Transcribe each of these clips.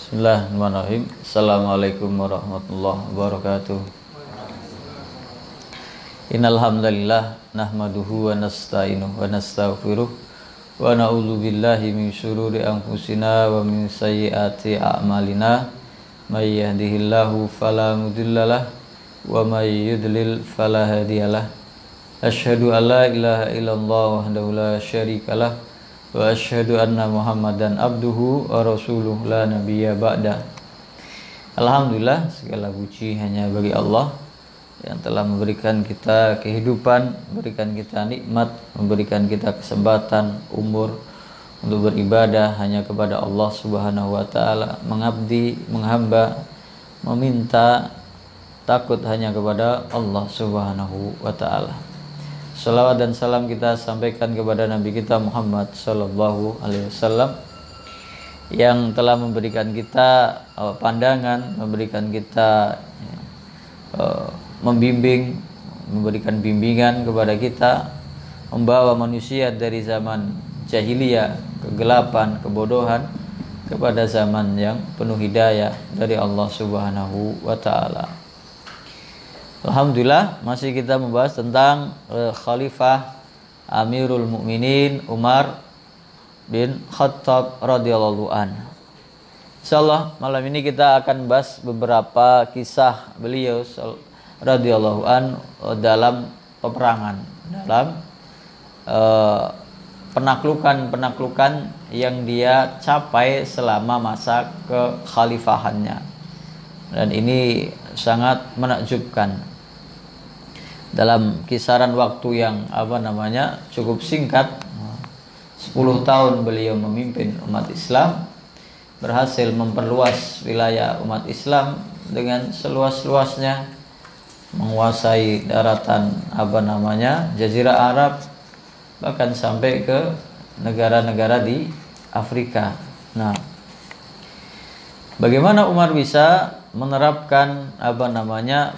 Bismillahirrahmanirrahim. Assalamualaikum warahmatullahi wabarakatuh. Innal hamdalillah nahmaduhu wa nasta'inuhu wa nastaghfiruh wa na'udzu billahi min syururi anfusina wa min sayyiati a'malina. May yahdihillahu fala mudhillalah wa may yudlil fala hadiyalah. Asyhadu an la ilaha illallah wahdahu la syarikalah wa asyhadu anna Muhammadan abduhu wa rasuluh la nabiyya ba'da. Alhamdulillah, segala puji hanya bagi Allah yang telah memberikan kita kehidupan, memberikan kita nikmat, memberikan kita kesempatan umur untuk beribadah hanya kepada Allah Subhanahu wa taala, mengabdi, menghamba, meminta, takut hanya kepada Allah Subhanahu wa taala. Salawat dan salam kita sampaikan kepada Nabi kita Muhammad sallallahu alaihi wasallam yang telah memberikan kita pandangan, memberikan kita membimbing, memberikan bimbingan kepada kita, membawa manusia dari zaman jahiliyah, kegelapan, kebodohan kepada zaman yang penuh hidayah dari Allah Subhanahu wa taala. Alhamdulillah, masih kita membahas tentang Khalifah Amirul Mukminin Umar bin Khattab radhiyallahu an. Insyaallah malam ini kita akan bahas beberapa kisah beliau radhiyallahu an dalam peperangan, dalam penaklukan yang dia capai selama masa kekhalifahannya. Dan ini sangat menakjubkan. Dalam kisaran waktu yang cukup singkat, 10 tahun beliau memimpin umat Islam, berhasil memperluas wilayah umat Islam dengan seluas-luasnya, menguasai daratan Jazirah Arab, bahkan sampai ke negara-negara di Afrika. Nah, bagaimana Umar bisa menerapkan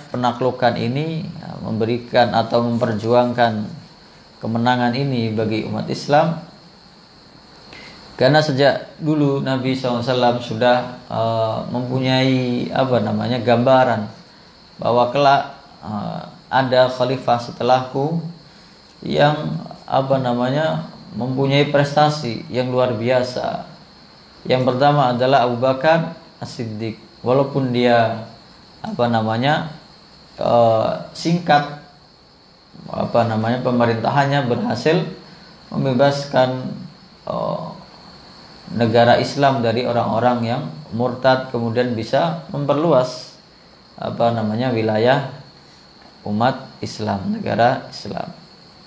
penaklukan ini, memberikan atau memperjuangkan kemenangan ini bagi umat Islam? Karena sejak dulu Nabi SAW sudah mempunyai gambaran bahwa kelak ada khalifah setelahku yang mempunyai prestasi yang luar biasa. Yang pertama adalah Abu Bakar As-Siddiq. Walaupun dia singkat pemerintahannya berhasil membebaskan negara Islam dari orang-orang yang murtad, kemudian bisa memperluas wilayah umat Islam, negara Islam.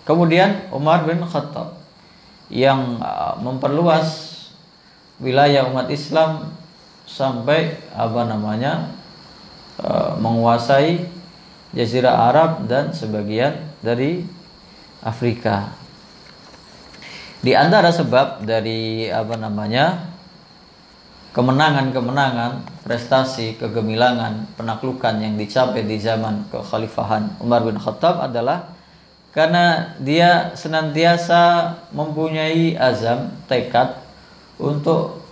Kemudian Umar bin Khattab yang memperluas wilayah umat Islam sampai menguasai Jazirah Arab dan sebagian dari Afrika. Di antara sebab dari kemenangan-kemenangan, prestasi, kegemilangan, penaklukan yang dicapai di zaman kekhalifahan Umar bin Khattab adalah karena dia senantiasa mempunyai azam, tekad untuk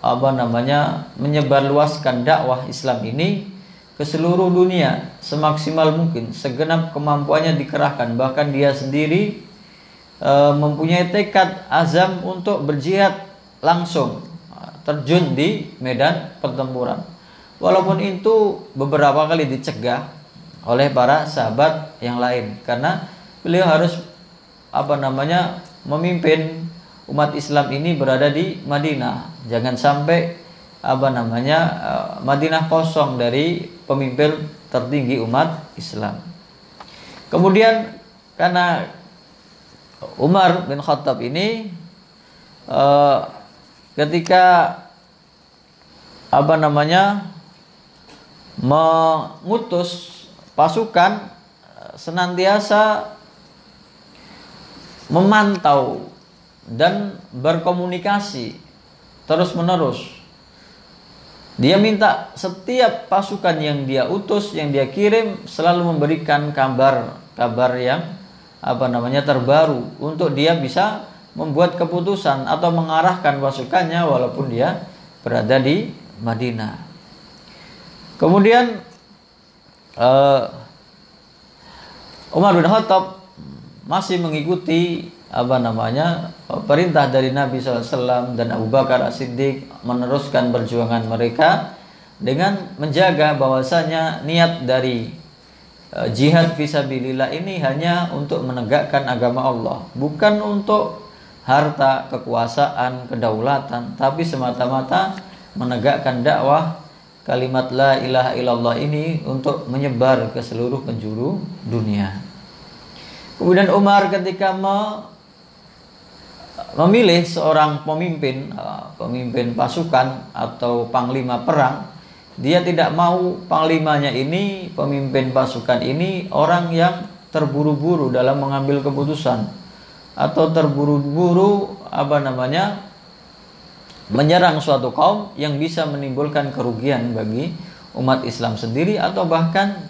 menyebarluaskan dakwah Islam ini ke seluruh dunia semaksimal mungkin, segenap kemampuannya dikerahkan. Bahkan dia sendiri mempunyai tekad azam untuk berjihad langsung, terjun di medan pertempuran. Walaupun itu beberapa kali dicegah oleh para sahabat yang lain, karena beliau harus memimpin umat Islam ini berada di Madinah. Jangan sampai Madinah kosong dari pemimpin tertinggi umat Islam. Kemudian karena Umar bin Khattab ini ketika mengutus pasukan, senantiasa memantau dan berkomunikasi terus-menerus. Dia minta setiap pasukan yang dia utus, yang dia kirim, selalu memberikan kabar yang terbaru untuk dia bisa membuat keputusan atau mengarahkan pasukannya walaupun dia berada di Madinah. Kemudian Umar bin Khattab masih mengikuti perintah dari Nabi SAW dan Abu Bakar As-Siddiq meneruskan perjuangan mereka dengan menjaga bahwasanya niat dari jihad fisabilillah ini hanya untuk menegakkan agama Allah, bukan untuk harta, kekuasaan, kedaulatan, tapi semata-mata menegakkan dakwah kalimat la ilaha illallah ini untuk menyebar ke seluruh penjuru dunia. Kemudian Umar ketika memilih seorang pemimpin pasukan atau panglima perang, dia tidak mau panglimanya ini, pemimpin pasukan ini orang yang terburu-buru dalam mengambil keputusan atau terburu-buru menyerang suatu kaum yang bisa menimbulkan kerugian bagi umat Islam sendiri atau bahkan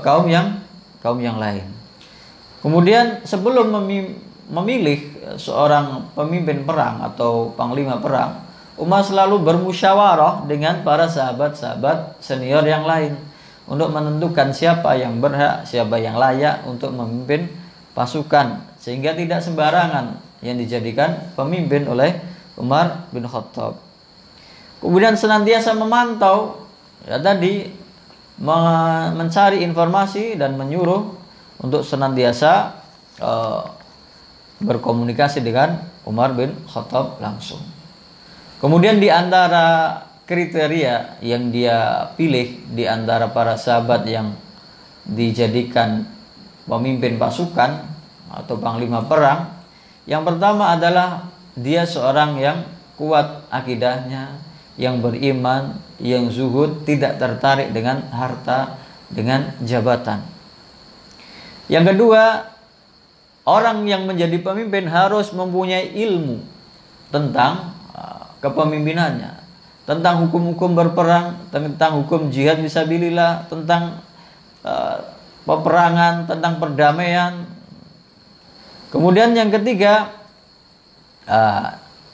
kaum yang lain. Kemudian sebelum memilih seorang pemimpin perang atau panglima perang, Umar selalu bermusyawarah dengan para sahabat-sahabat senior yang lain untuk menentukan siapa yang berhak, siapa yang layak untuk memimpin pasukan, sehingga tidak sembarangan yang dijadikan pemimpin oleh Umar bin Khattab. Kemudian senantiasa memantau, mencari informasi dan menyuruh untuk senantiasa berkomunikasi dengan Umar bin Khattab langsung. Kemudian di antara kriteria yang dia pilih di antara para sahabat yang dijadikan pemimpin pasukan atau panglima perang, yang pertama adalah dia seorang yang kuat akidahnya, yang beriman, yang zuhud, tidak tertarik dengan harta, dengan jabatan. Yang kedua, orang yang menjadi pemimpin harus mempunyai ilmu tentang kepemimpinannya, tentang hukum-hukum berperang, tentang hukum jihad fisabilillah, tentang peperangan, tentang perdamaian. Kemudian yang ketiga,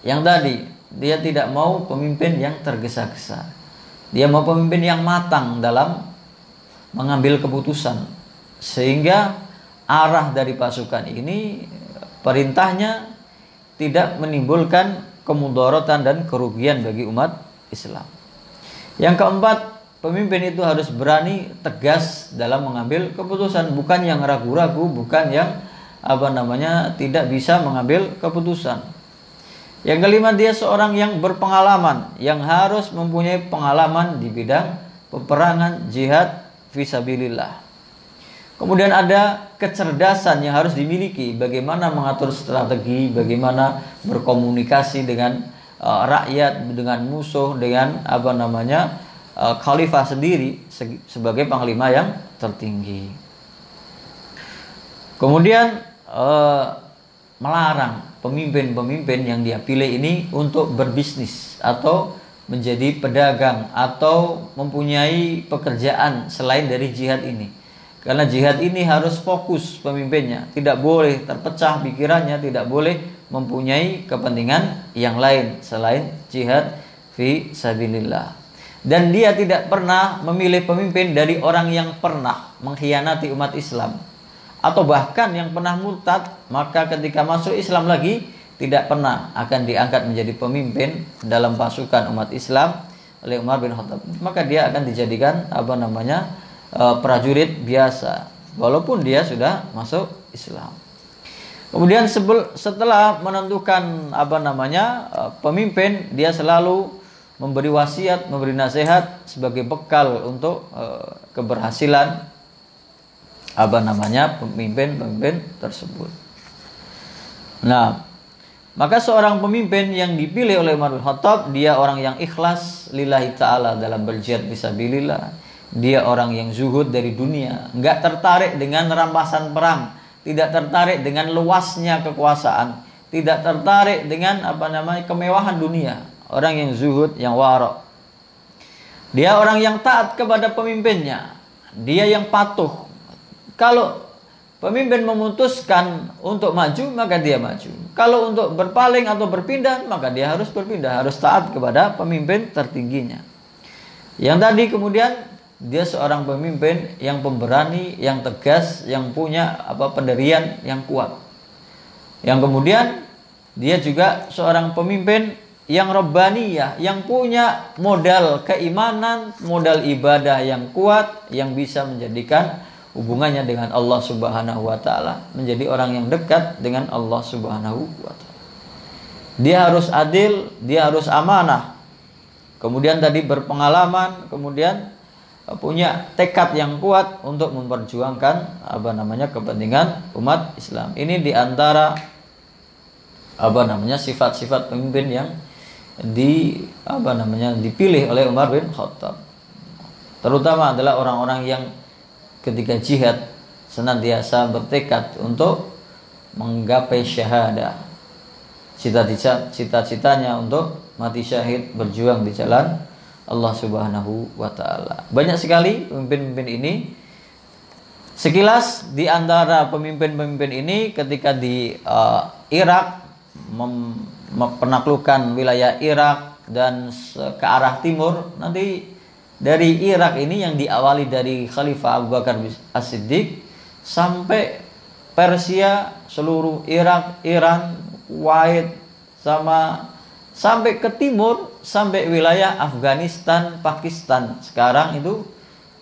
yang tadi, dia tidak mau pemimpin yang tergesa-gesa. Dia mau pemimpin yang matang dalam mengambil keputusan, sehingga arah dari pasukan ini, perintahnya tidak menimbulkan kemudaratan dan kerugian bagi umat Islam. Yang keempat, pemimpin itu harus berani, tegas dalam mengambil keputusan, bukan yang ragu-ragu, bukan yang tidak bisa mengambil keputusan. Yang kelima, dia seorang yang berpengalaman, yang harus mempunyai pengalaman di bidang peperangan, jihad fisabilillah. Kemudian ada kecerdasan yang harus dimiliki, bagaimana mengatur strategi, bagaimana berkomunikasi dengan rakyat, dengan musuh, dengan khalifah sendiri sebagai panglima yang tertinggi. Kemudian melarang pemimpin-pemimpin yang dia pilih ini untuk berbisnis atau menjadi pedagang atau mempunyai pekerjaan selain dari jihad ini. Karena jihad ini harus fokus pemimpinnya, tidak boleh terpecah pikirannya, tidak boleh mempunyai kepentingan yang lain selain jihad fi sabilillah. Dan dia tidak pernah memilih pemimpin dari orang yang pernah mengkhianati umat Islam atau bahkan yang pernah murtad, maka ketika masuk Islam lagi tidak pernah akan diangkat menjadi pemimpin dalam pasukan umat Islam oleh Umar bin Khattab. Maka dia akan dijadikan prajurit biasa walaupun dia sudah masuk Islam. Kemudian setelah menentukan pemimpin, dia selalu memberi wasiat, memberi nasihat sebagai bekal untuk keberhasilan pemimpin tersebut. Nah, maka seorang pemimpin yang dipilih oleh Umar bin Khattab, dia orang yang ikhlas lillahi ta'ala dalam berjihad fisabilillah. Dia orang yang zuhud dari dunia, enggak tertarik dengan rampasan perang, tidak tertarik dengan luasnya kekuasaan, tidak tertarik dengan kemewahan dunia. Orang yang zuhud, yang wara'. Dia orang yang taat kepada pemimpinnya, dia yang patuh. Kalau pemimpin memutuskan untuk maju, maka dia maju. Kalau untuk berpaling atau berpindah, maka dia harus berpindah, harus taat kepada pemimpin tertingginya. Yang tadi kemudian dia seorang pemimpin yang pemberani, yang tegas, yang punya pendirian yang kuat. Yang kemudian dia juga seorang pemimpin yang rabbaniyah, yang punya modal keimanan, modal ibadah yang kuat, yang bisa menjadikan hubungannya dengan Allah Subhanahu wa taala menjadi orang yang dekat dengan Allah Subhanahu wa taala. Dia harus adil, dia harus amanah. Kemudian tadi berpengalaman, kemudian punya tekad yang kuat untuk memperjuangkan kepentingan umat Islam. Ini diantara sifat-sifat pemimpin yang dipilih oleh Umar bin Khattab. Terutama adalah orang-orang yang ketika jihad senantiasa bertekad untuk menggapai syahadah. Cita-citanya untuk mati syahid berjuang di jalan Allah Subhanahu wa taala. Banyak sekali pemimpin-pemimpin ini. Sekilas di antara pemimpin-pemimpin ini ketika di Irak penaklukkan wilayah Irak dan ke arah timur, nanti dari Irak ini yang diawali dari Khalifah Abu Bakar As-Siddiq sampai Persia, seluruh Irak, Iran, Kuwait, sampai ke timur, sampai wilayah Afghanistan, Pakistan. Sekarang itu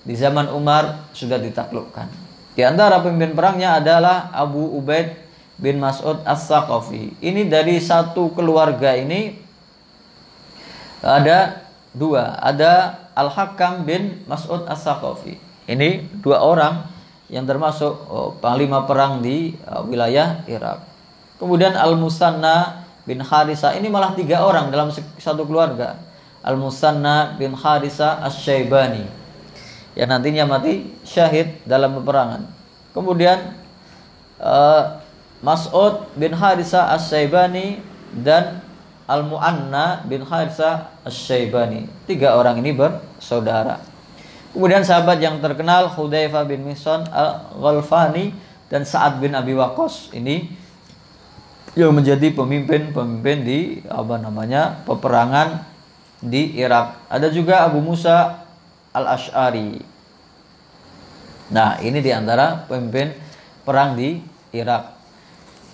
di zaman Umar sudah ditaklukkan. Di antara pemimpin perangnya adalah Abu Ubaid bin Mas'ud As-Saqafi. Ini dari satu keluarga ini ada dua, ada Al-Hakam bin Mas'ud As-Saqafi. Ini dua orang yang termasuk panglima perang di wilayah Irak. Kemudian Al-Musanna bin Harisa, ini malah tiga orang dalam satu keluarga. Al-Musanna bin Harisa Asy-Syaibani yang nantinya mati syahid dalam peperangan. Kemudian Mas'ud bin Harisa Asy-Syaibani dan Al-Mu'anna bin Harisa Asy-Syaibani. Tiga orang ini bersaudara. Kemudian sahabat yang terkenal Hudzaifah bin Mihsan Al-Ghalfani dan Sa'ad bin Abi Waqqas, ini yang menjadi pemimpin di peperangan di Irak. Ada juga Abu Musa Al-Asy'ari. Nah, ini diantara pemimpin perang di Irak.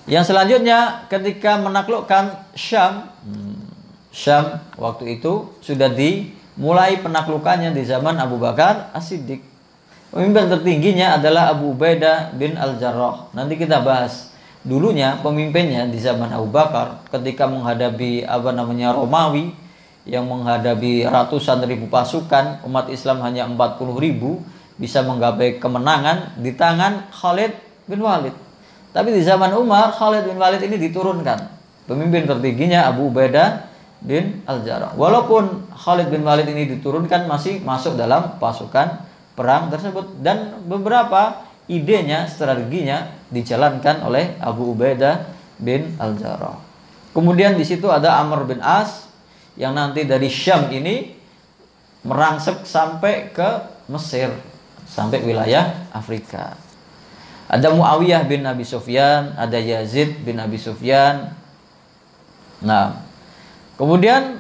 Yang selanjutnya ketika menaklukkan Syam waktu itu sudah dimulai penaklukannya di zaman Abu Bakar As-Siddiq. Pemimpin tertingginya adalah Abu Ubaidah bin Al-Jarrah. Nanti kita bahas. Dulunya pemimpinnya di zaman Abu Bakar ketika menghadapi Romawi yang menghadapi ratusan ribu pasukan, umat Islam hanya 40.000 bisa menggapai kemenangan di tangan Khalid bin Walid. Tapi di zaman Umar, Khalid bin Walid ini diturunkan. Pemimpin tertingginya Abu Ubaidah bin Al-Jarrah. Walaupun Khalid bin Walid ini diturunkan, masih masuk dalam pasukan perang tersebut. Dan beberapa idenya, strateginya dijalankan oleh Abu Ubaidah bin Al-Jarrah. Kemudian di situ ada Amr bin As yang nanti dari Syam ini merangsek sampai ke Mesir, sampai wilayah Afrika. Ada Muawiyah bin Abi Sufyan, ada Yazid bin Abi Sufyan. Nah, kemudian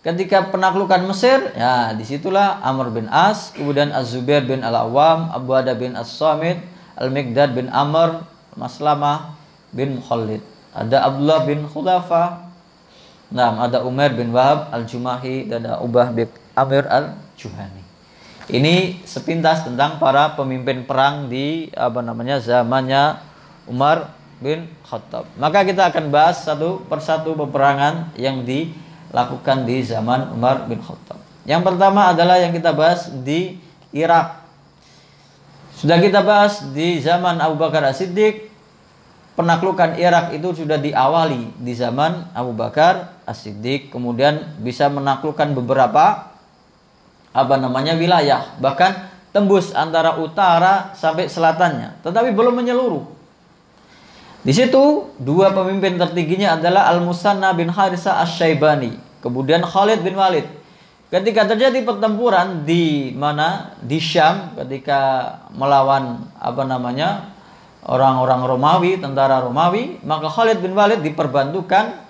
ketika penaklukan Mesir, ya disitulah Amr bin As, kemudian Az-Zubair bin Al-Awwam, Abu Ada bin As-Samit, Al-Miqdad bin Amr, Maslamah bin Khalid. Ada Abdullah bin Khulafa. Nah, ada Umar bin Wahab Al-Jumahi dan ada Ubah bin Amir Al-Juhani. Ini sepintas tentang para pemimpin perang di zamannya Umar bin Khattab. Maka kita akan bahas satu persatu peperangan yang dilakukan di zaman Umar bin Khattab. Yang pertama adalah yang kita bahas di Irak. Sudah kita bahas di zaman Abu Bakar As-Siddiq. Penaklukan Irak itu sudah diawali di zaman Abu Bakar As-Siddiq. Kemudian bisa menaklukkan beberapa wilayah, bahkan tembus antara utara sampai selatannya, tetapi belum menyeluruh. Di situ dua pemimpin tertingginya adalah Al-Musanna bin Harisa Asy-Syaibani, kemudian Khalid bin Walid. Ketika terjadi pertempuran di Syam, ketika melawan orang-orang Romawi, tentara Romawi, maka Khalid bin Walid diperbantukan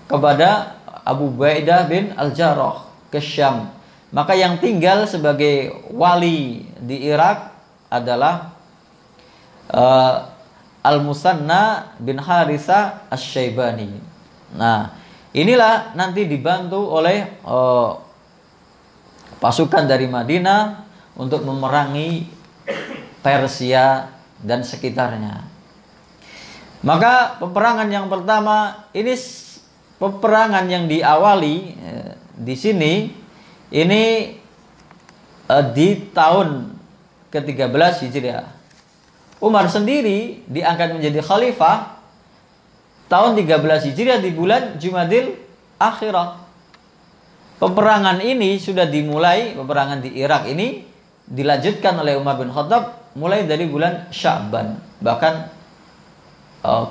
kepada Abu Ubaidah bin Al-Jarrah ke Syam. Maka yang tinggal sebagai wali di Irak adalah Al-Musanna bin Harithah Asy-Syaibani. Nah, inilah nanti dibantu oleh pasukan dari Madinah untuk memerangi Persia dan sekitarnya. Maka peperangan yang pertama ini peperangan yang diawali di sini ini di tahun ke-13 Hijriah. Umar sendiri diangkat menjadi khalifah tahun 13 Hijriah di bulan Jumadil Akhirah. Peperangan ini sudah dimulai, peperangan di Irak ini dilanjutkan oleh Umar bin Khattab mulai dari bulan Sya'ban. Bahkan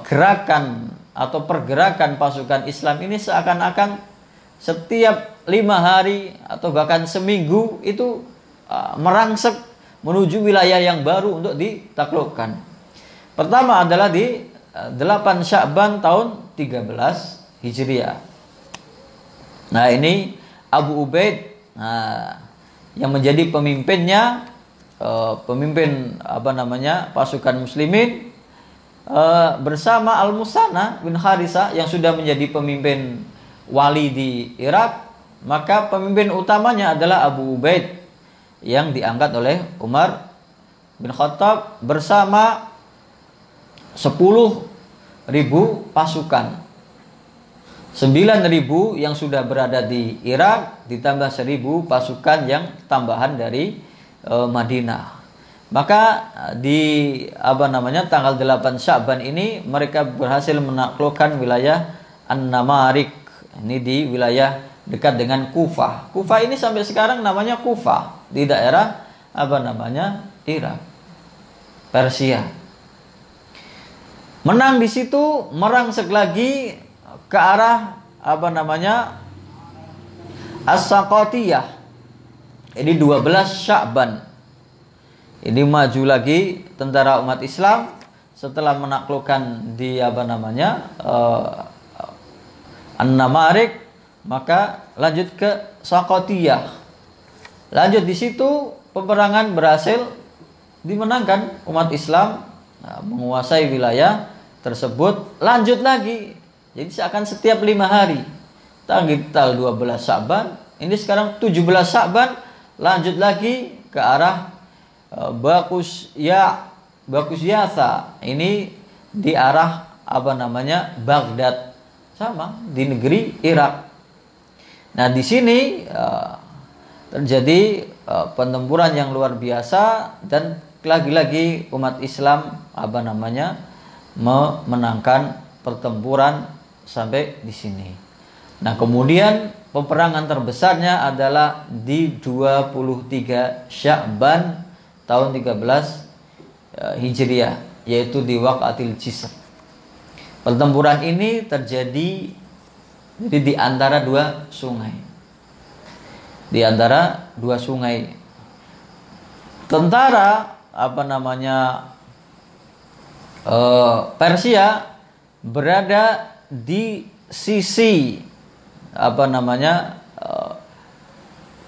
gerakan atau pergerakan pasukan Islam ini seakan-akan setiap 5 hari atau bahkan seminggu itu merangsek menuju wilayah yang baru untuk ditaklukkan. Pertama adalah di 8 Sya'ban tahun 13 Hijriah. Nah, ini Abu Ubaid yang menjadi pemimpinnya, pemimpin pasukan muslimin bersama Al-Musanna bin Harithah yang sudah menjadi pemimpin wali di Irak. Maka pemimpin utamanya adalah Abu Ubaid yang diangkat oleh Umar bin Khattab bersama 10.000 pasukan. 9.000 yang sudah berada di Irak ditambah 1.000 pasukan yang tambahan dari Madinah. Maka di tanggal 8 Sya'ban ini mereka berhasil menaklukkan wilayah An-Namarik. Ini di wilayah dekat dengan Kufah. Kufah ini sampai sekarang namanya Kufah di daerah Irak, Persia. Menang di situ, merangsek lagi ke arah As-Saqatiyah. Ini 12 Sya'ban. Ini maju lagi tentara umat Islam setelah menaklukkan di An-Namarik, maka lanjut ke Saqatiyah. Lanjut di situ peperangan berhasil dimenangkan umat Islam, menguasai wilayah tersebut. Lanjut lagi. Jadi seakan setiap 5 hari. Tanggal 12 Sya'ban, ini sekarang 17 Sya'ban, lanjut lagi ke arah Bakusyatha. Ini di arah Baghdad, sama di negeri Irak. Nah, di sini terjadi pertempuran yang luar biasa dan lagi-lagi umat Islam memenangkan pertempuran sampai di sini. Nah, kemudian peperangan terbesarnya adalah di 23 Sya'ban tahun 13 Hijriah, yaitu di Waqatil Jisr. Pertempuran ini terjadi di antara dua sungai. Di antara dua sungai. Tentara Persia berada di sisi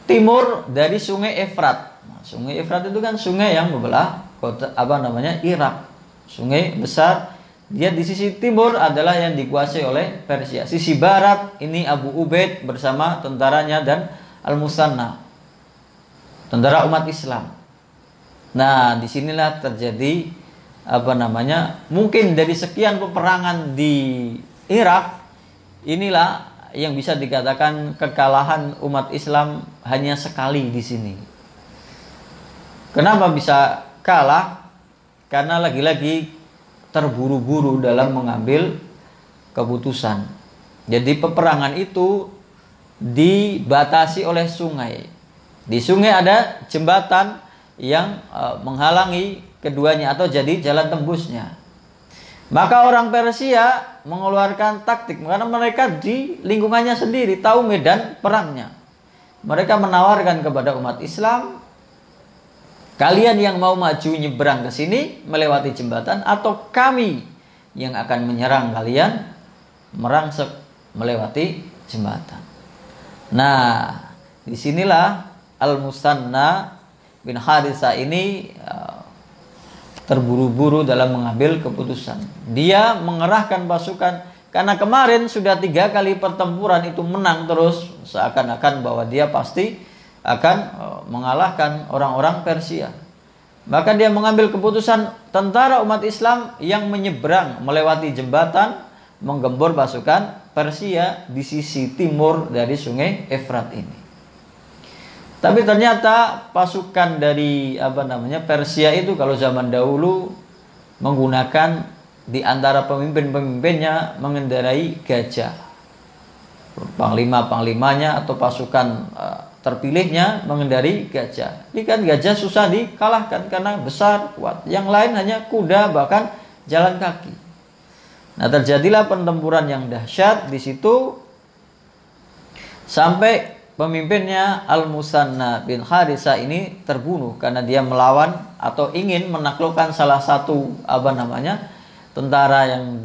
timur dari Sungai Efrat. Sungai Efrat itu kan sungai yang membelah kota Irak. Sungai besar. Dia di sisi timur adalah yang dikuasai oleh Persia. Sisi barat ini Abu Ubaid bersama tentaranya dan Al-Musanna, tentara umat Islam. Nah, disinilah terjadi mungkin dari sekian peperangan di Irak, inilah yang bisa dikatakan kekalahan umat Islam hanya sekali di sini. Kenapa bisa kalah? Karena lagi-lagi terburu-buru dalam mengambil keputusan. Jadi peperangan itu dibatasi oleh sungai. Di sungai ada jembatan yang menghalangi keduanya atau jadi jalan tembusnya. Maka orang Persia mengeluarkan taktik karena mereka di lingkungannya sendiri tahu medan perangnya. Mereka menawarkan kepada umat Islam, kalian yang mau maju nyebrang ke sini melewati jembatan, atau kami yang akan menyerang kalian merangsek melewati jembatan. Nah, disinilah Al-Musanna bin Haritsah ini terburu-buru dalam mengambil keputusan. Dia mengerahkan pasukan karena kemarin sudah 3 kali pertempuran itu menang terus, seakan-akan bahwa dia pasti akan mengalahkan orang-orang Persia. Maka dia mengambil keputusan tentara umat Islam yang menyeberang melewati jembatan menggempur pasukan Persia di sisi timur dari sungai Efrat ini. Tapi ternyata pasukan dari Persia itu kalau zaman dahulu menggunakan di antara pemimpin-pemimpinnya mengendarai gajah. Panglima-panglimanya atau pasukan terpilihnya mengendarai gajah. Ini kan gajah susah dikalahkan karena besar, kuat. Yang lain hanya kuda bahkan jalan kaki. Nah, terjadilah pertempuran yang dahsyat di situ sampai pemimpinnya Al-Musanna bin Haritsah ini terbunuh karena dia melawan atau ingin menaklukkan salah satu tentara yang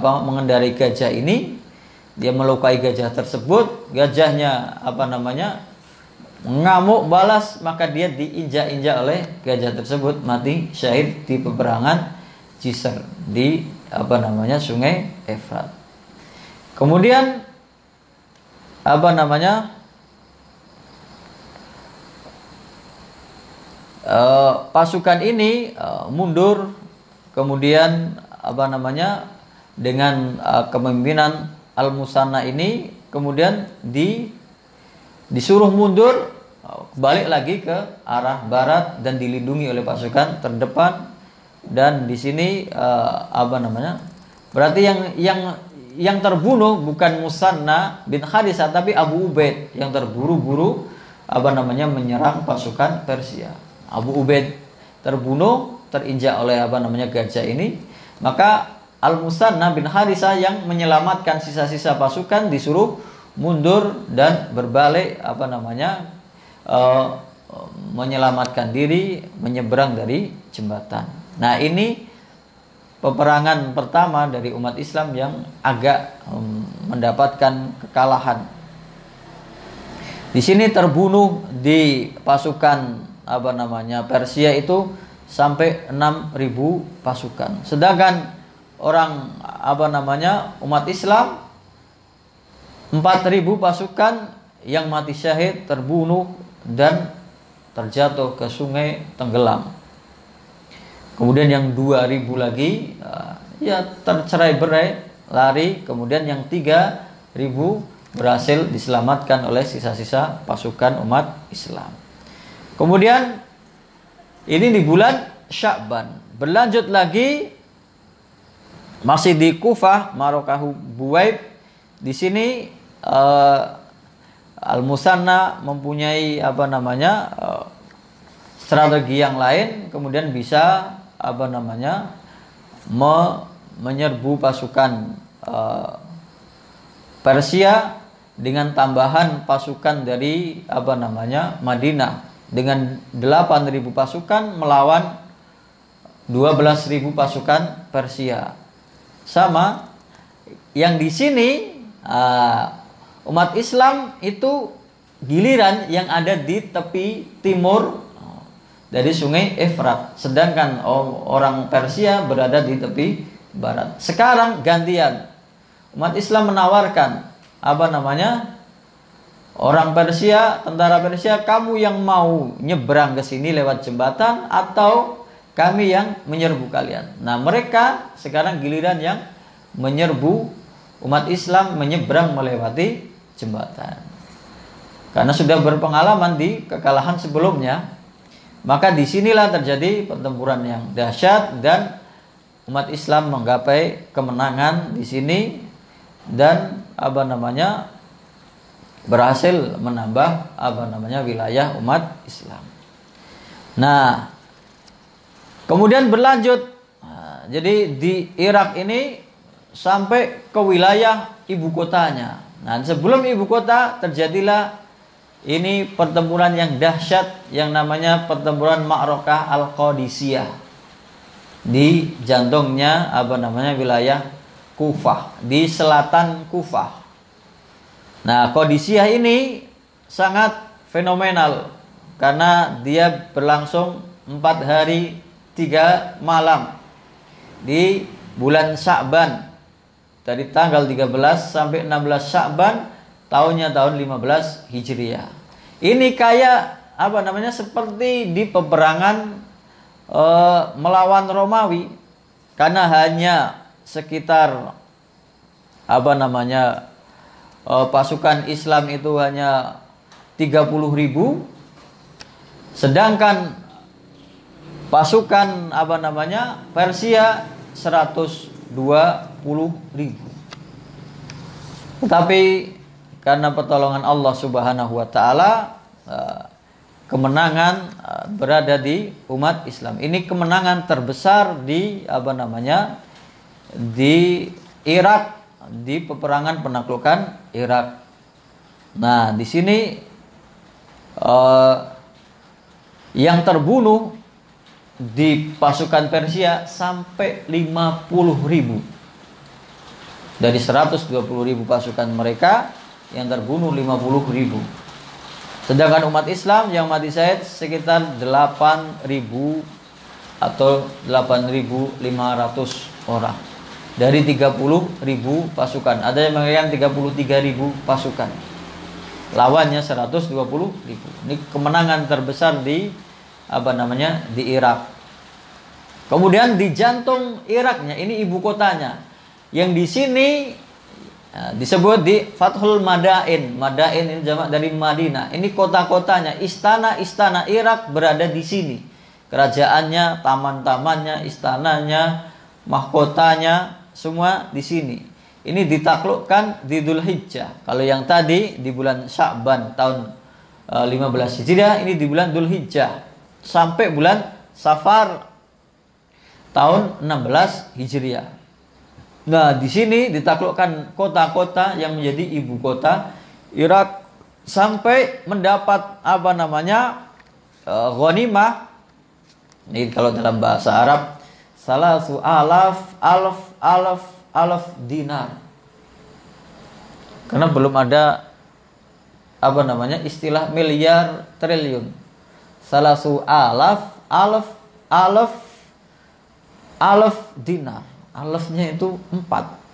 mengendarai gajah ini. Dia melukai gajah tersebut, gajahnya mengamuk balas, maka dia diinjak-injak oleh gajah tersebut, mati syahid di peperangan Jisr di sungai Efrat. Kemudian pasukan ini mundur, kemudian dengan kepemimpinan Al-Musanna ini kemudian disuruh mundur, balik lagi ke arah barat dan dilindungi oleh pasukan terdepan. Dan di sini berarti yang terbunuh bukan Musanna bin Haritsah tapi Abu Ubaid yang terburu-buru menyerang pasukan Persia. Abu Ubaid terbunuh, terinjak oleh gajah ini. Maka Al-Musanna bin Haritsah yang menyelamatkan sisa-sisa pasukan disuruh mundur dan berbalik menyelamatkan diri menyeberang dari jembatan. Nah, ini peperangan pertama dari umat Islam yang agak mendapatkan kekalahan. Di sini terbunuh di pasukan Persia itu sampai 6.000 pasukan. Sedangkan orang umat Islam 4.000 pasukan yang mati syahid, terbunuh dan terjatuh ke sungai, tenggelam. Kemudian yang 2.000 lagi tercerai-berai, lari. Kemudian yang 3.000 berhasil diselamatkan oleh sisa-sisa pasukan umat Islam. Kemudian ini di bulan Sya'ban. Berlanjut lagi masih di Kufah, Marakahu Buwaib. Di sini Al-Musanna mempunyai strategi yang lain, kemudian bisa menyerbu pasukan Persia dengan tambahan pasukan dari Madinah dengan 8.000 pasukan melawan 12.000 pasukan Persia. Sama yang di sini umat Islam itu giliran yang ada di tepi timur dari sungai Efrat, sedangkan orang Persia berada di tepi barat. Sekarang gantian, umat Islam menawarkan orang Persia, tentara Persia, kamu yang mau nyebrang ke sini lewat jembatan atau kami yang menyerbu kalian. Nah, mereka sekarang giliran yang menyerbu umat Islam menyeberang melewati jembatan. Karena sudah berpengalaman di kekalahan sebelumnya, maka disinilah terjadi pertempuran yang dahsyat dan umat Islam menggapai kemenangan di sini dan berhasil menambah wilayah umat Islam. Nah, kemudian berlanjut, jadi di Irak ini sampai ke wilayah ibu kotanya. Nah, sebelum ibu kota terjadilah ini pertempuran yang dahsyat yang namanya pertempuran Ma'rakah Al-Qadisiyah di jantungnya wilayah Kufah, di selatan Kufah. Nah, Qadisiyah ini sangat fenomenal karena dia berlangsung 4 hari 3 malam di bulan Sya'ban dari tanggal 13 sampai 16 Sya'ban tahunnya tahun 15 Hijriah. Ini kayak seperti di peperangan melawan Romawi, karena hanya sekitar pasukan Islam itu hanya 30.000, sedangkan pasukan Persia 120.000. Tetapi karena pertolongan Allah Subhanahu wa taala, kemenangan berada di umat Islam. Ini kemenangan terbesar di di Irak, di peperangan penaklukan Irak. Nah, di sini yang terbunuh di pasukan Persia sampai 50.000. Dari 120.000 pasukan mereka, yang terbunuh 50.000. Sedangkan umat Islam yang mati syahid sekitar 8.000 atau 8.500 orang dari 30.000 pasukan. Ada yang mengatakan 33.000 pasukan. Lawannya 120.000. Ini kemenangan terbesar di di Irak. Kemudian di jantung Iraknya, ini ibu kotanya, yang di sini disebut di Fathul Madain. Madain ini jamak dari Madinah. Ini kota-kotanya, istana-istana Irak berada di sini. Kerajaannya, taman-tamannya, istananya, mahkotanya, semua di sini. Ini ditaklukkan di Dzulhijjah. Kalau yang tadi di bulan Sya'ban tahun 15 Hijriah, ini di bulan Dzulhijjah sampai bulan Safar tahun 16 Hijriah. Nah, di sini ditaklukkan kota-kota yang menjadi ibu kota Irak sampai mendapat ghanimah. Ini kalau dalam bahasa Arab salasu alaf dinar. Karena belum ada istilah miliar triliun. Salasu alaf dinar. Alafnya itu 4.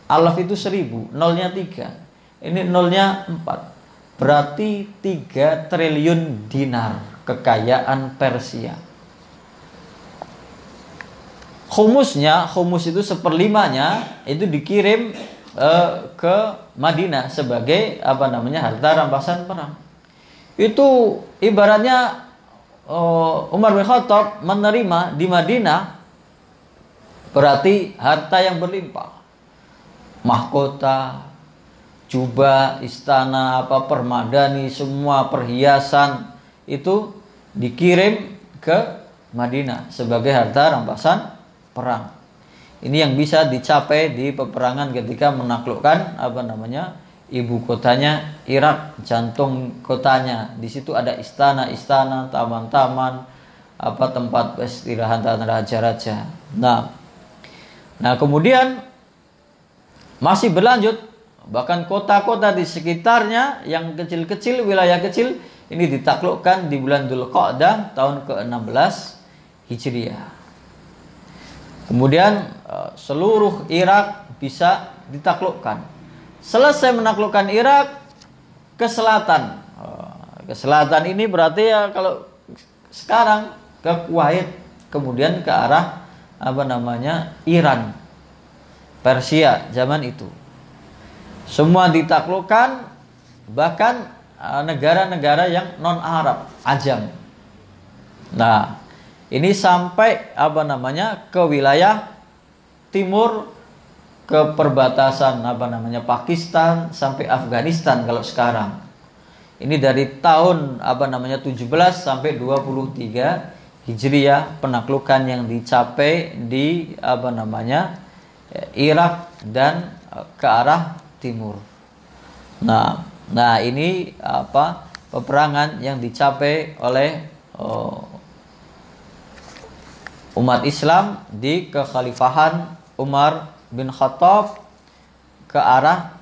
Alaf itu 1000, nolnya 3. Ini nolnya 4. Berarti 3 triliun dinar kekayaan Persia. Humus itu 1/5-nya itu dikirim ke Madinah sebagai harta rampasan perang. Itu ibaratnya Umar bin Khattab menerima di Madinah berarti harta yang berlimpah. Mahkota, jubah, istana, permadani, semua perhiasan itu dikirim ke Madinah sebagai harta rampasan perang. Ini yang bisa dicapai di peperangan ketika menaklukkan ibu kotanya Irak, jantung kotanya. Di situ ada istana-istana, taman-taman, tempat peristirahatan raja-raja. Nah, kemudian masih berlanjut, bahkan kota-kota di sekitarnya yang kecil-kecil, wilayah kecil ini ditaklukkan di bulan Dzulqa'dah tahun ke-16 Hijriah. Kemudian seluruh Irak bisa ditaklukkan. Selesai menaklukkan Irak ke selatan. Ke selatan ini berarti ya kalau sekarang ke Kuwait, kemudian ke arah Iran, Persia zaman itu. Semua ditaklukkan, bahkan negara-negara yang non Arab, Ajam. Nah, ini sampai ke wilayah timur, ke perbatasan Pakistan sampai Afghanistan kalau sekarang. Ini dari tahun 17 sampai 23 Hijriah penaklukan yang dicapai di Irak dan ke arah timur. Nah ini peperangan yang dicapai oleh umat Islam di kekhalifahan Umar bin Khattab ke arah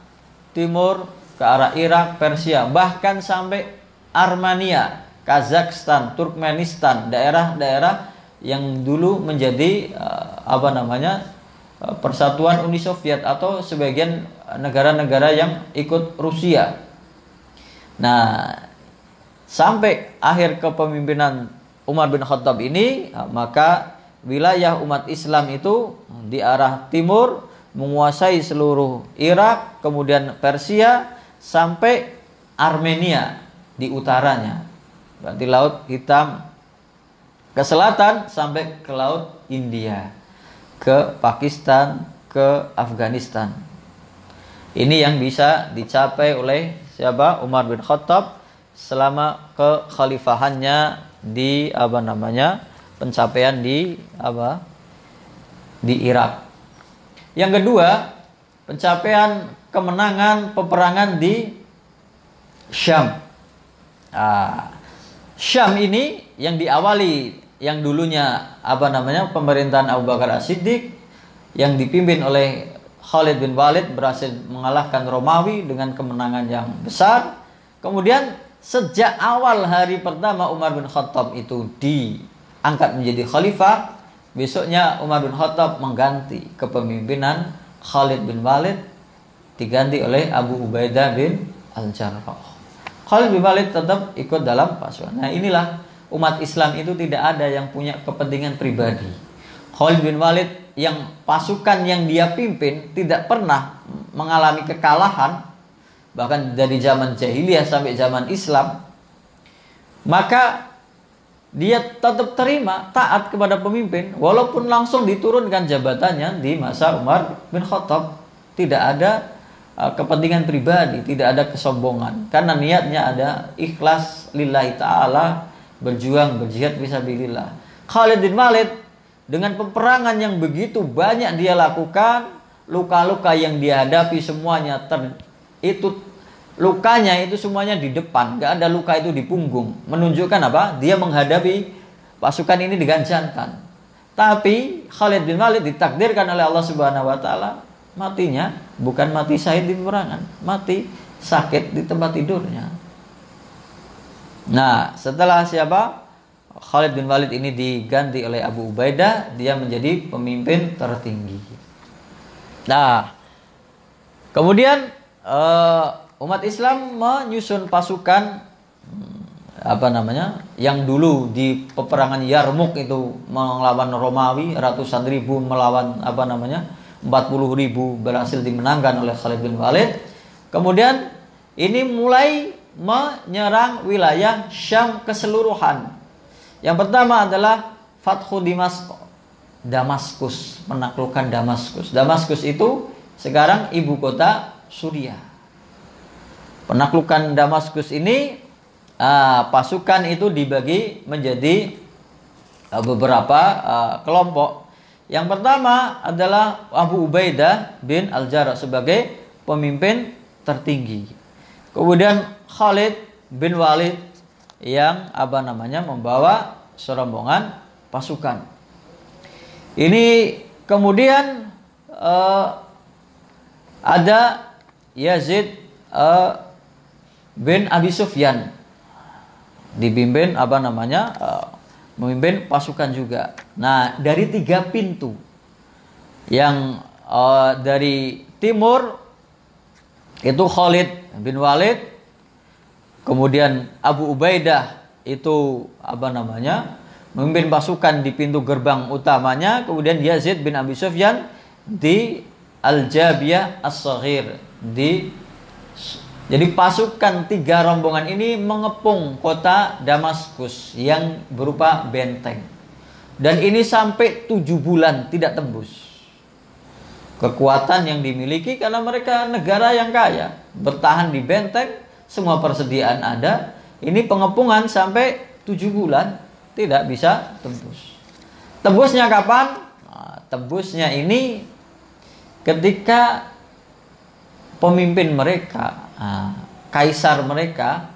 timur, ke arah Irak, Persia, bahkan sampai Armenia, Kazakhstan, Turkmenistan, daerah-daerah yang dulu menjadi Persatuan Uni Soviet atau sebagian negara-negara yang ikut Rusia. Nah, sampai akhir kepemimpinan Umar bin Khattab ini, maka wilayah umat Islam itu di arah timur menguasai seluruh Irak, kemudian Persia sampai Armenia di utaranya. Berarti Laut Hitam ke selatan sampai ke Laut India, ke Pakistan, ke Afghanistan. Ini yang bisa dicapai oleh siapa? Umar bin Khattab selama kekhalifahannya di pencapaian di Irak. Yang kedua, pencapaian kemenangan peperangan di Syam. Syam ini yang diawali yang dulunya pemerintahan Abu Bakar As-Siddiq yang dipimpin oleh Khalid bin Walid berhasil mengalahkan Romawi dengan kemenangan yang besar. Kemudian sejak awal hari pertama Umar bin Khattab itu diangkat menjadi khalifah, besoknya Umar bin Khattab mengganti kepemimpinan Khalid bin Walid, diganti oleh Abu Ubaidah bin Al-Jarrah. Khalid bin Walid tetap ikut dalam pasukan. Nah, inilah umat Islam itu tidak ada yang punya kepentingan pribadi. Khalid bin Walid yang pasukan yang dia pimpin tidak pernah mengalami kekalahan, bahkan dari zaman jahiliyah sampai zaman Islam. Maka dia tetap terima taat kepada pemimpin walaupun langsung diturunkan jabatannya di masa Umar bin Khattab. Tidak ada kepentingan pribadi, tidak ada kesombongan, karena niatnya ada ikhlas lillahi ta'ala, berjuang, berjihad fisabilillah. Khalid bin Walid dengan peperangan yang begitu banyak dia lakukan, luka-luka yang dia hadapi semuanya lukanya itu semuanya di depan, gak ada luka itu di punggung, menunjukkan dia menghadapi pasukan ini dengan jantan. Tapi Khalid bin Walid ditakdirkan oleh Allah Subhanahu wa taala matinya bukan mati syahid di peperangan, mati sakit di tempat tidurnya. Nah, setelah Khalid bin Walid ini diganti oleh Abu Ubaidah, dia menjadi pemimpin tertinggi. Nah, kemudian umat Islam menyusun pasukan yang dulu di peperangan Yarmuk itu melawan Romawi, ratusan ribu melawan 40 ribu berhasil dimenangkan oleh Khalid bin Walid. Kemudian ini mulai menyerang wilayah Syam keseluruhan. Yang pertama adalah Fathu Damaskus, menaklukkan Damaskus. Damaskus itu sekarang ibu kota Suriah. Penaklukan Damaskus ini pasukan itu dibagi menjadi beberapa kelompok. Yang pertama adalah Abu Ubaidah bin Al-Jarrah sebagai pemimpin tertinggi. Kemudian Khalid bin Walid yang membawa serombongan pasukan. Ini kemudian ada Yazid bin Abi Sufyan dipimpin memimpin pasukan juga. Nah, dari 3 pintu yang dari timur itu Khalid bin Walid, kemudian Abu Ubaidah itu memimpin pasukan di pintu gerbang utamanya, kemudian Yazid bin Abi Sufyan di Al-Jabiyah As-Saghir jadi pasukan 3 rombongan ini mengepung kota Damaskus yang berupa benteng. Dan ini sampai 7 bulan tidak tembus. Kekuatan yang dimiliki karena mereka negara yang kaya. Bertahan di benteng, semua persediaan ada. Ini pengepungan sampai 7 bulan tidak bisa tembus. Tembusnya kapan? Tembusnya ini ketika pemimpin mereka, kaisar mereka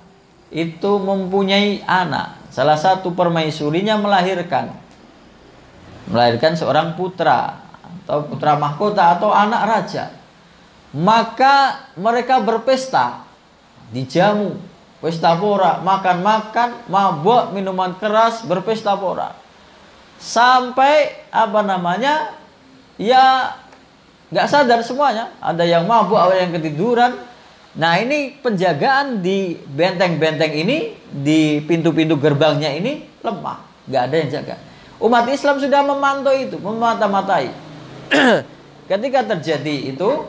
itu mempunyai anak. Salah satu permaisurinya melahirkan seorang putra atau putra mahkota atau anak raja. Maka mereka berpesta, dijamu pesta pora, makan-makan, mabuk, minuman keras, berpesta pora. Sampai ya nggak sadar semuanya. Ada yang mabuk, ada yang ketiduran. Nah, ini penjagaan di benteng-benteng ini, di pintu-pintu gerbangnya ini lemah, nggak ada yang jaga. Umat Islam sudah memantau itu, memata-matai. Ketika terjadi itu,